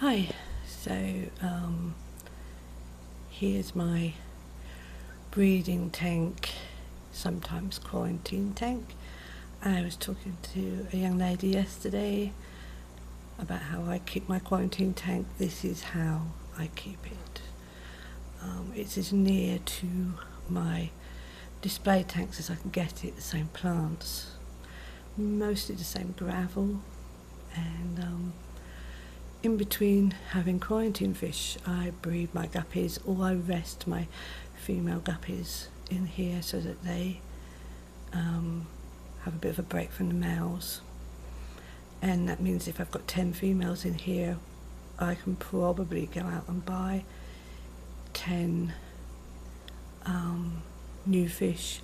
Hi, so here's my breeding tank, sometimes quarantine tank. I was talking to a young lady yesterday about how I keep my quarantine tank. This is how I keep it. It's as near to my display tanks as I can get it, the same plants, mostly the same gravel, and in between having quarantine fish, I breed my guppies, or I rest my female guppies in here so that they have a bit of a break from the males. And that means if I've got 10 females in here, I can probably go out and buy 10 new fish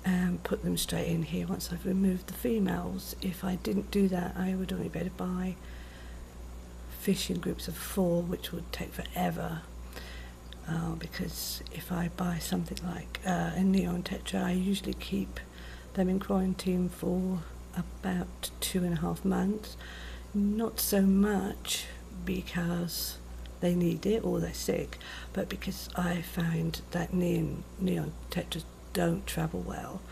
and put them straight in here once I've removed the females. If I didn't do that, I would only be able to buy fish in groups of 4, which would take forever, because if I buy something like a neon tetra, I usually keep them in quarantine for about 2.5 months. Not so much because they need it or they're sick, but because I found that neon tetras don't travel well.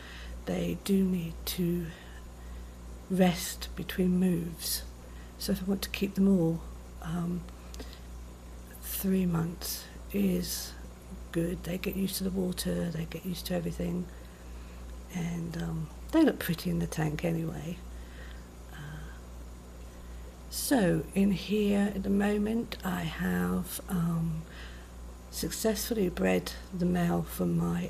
They do need to rest between moves. So if I want to keep them all, 3 months is good. They get used to the water, they get used to everything, and they look pretty in the tank anyway. So in here at the moment I have successfully bred the male from my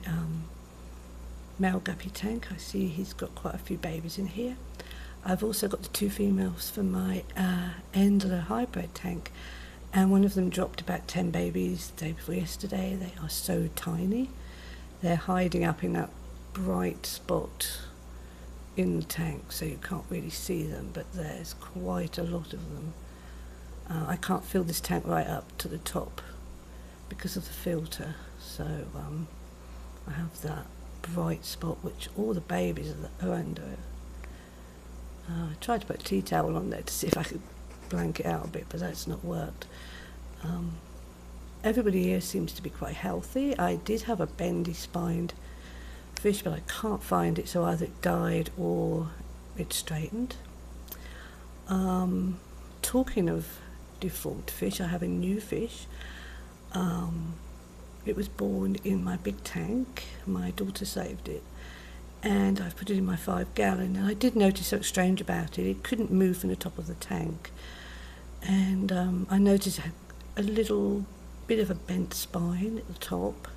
male guppy tank. I see he's got quite a few babies in here. I've also got the 2 females from my Endler hybrid tank, and one of them dropped about 10 babies the day before yesterday. They are so tiny. They're hiding up in that bright spot in the tank, so you can't really see them, but there's quite a lot of them. I can't fill this tank right up to the top because of the filter, so I have that bright spot which all the babies are under. I tried to put a tea towel on there to see if I could blank it out a bit, but that's not worked. Everybody here seems to be quite healthy. I did have a bendy spined fish, but I can't find it, so either it died or it straightened. Talking of deformed fish, I have a new fish. It was born in my big tank. My daughter saved it, and I've put it in my 5-gallon, and I did notice something strange about it. It couldn't move from the top of the tank, and I noticed it had a little bit of a bent spine at the top.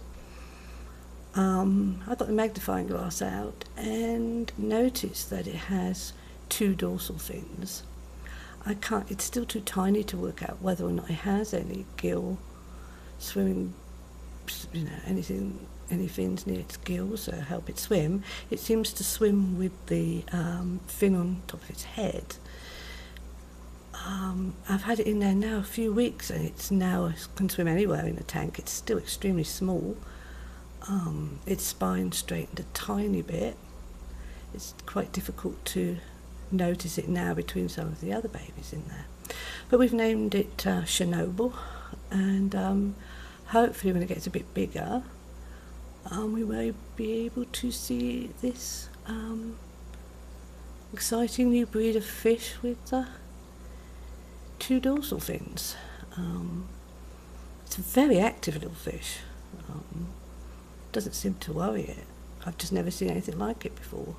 I got the magnifying glass out and noticed that it has 2 dorsal fins. It's still too tiny to work out whether or not it has any gill swimming, any fins near its gills that help it swim. It seems to swim with the fin on top of its head. I've had it in there now a few weeks, and it's now can swim anywhere in the tank. It's still extremely small. Its spine straightened a tiny bit. It's quite difficult to notice it now between some of the other babies in there. But we've named it Chernobyl, and hopefully when it gets a bit bigger, we may be able to see this exciting new breed of fish with 2 dorsal fins. It's a very active little fish. Doesn't seem to worry it. I've just never seen anything like it before.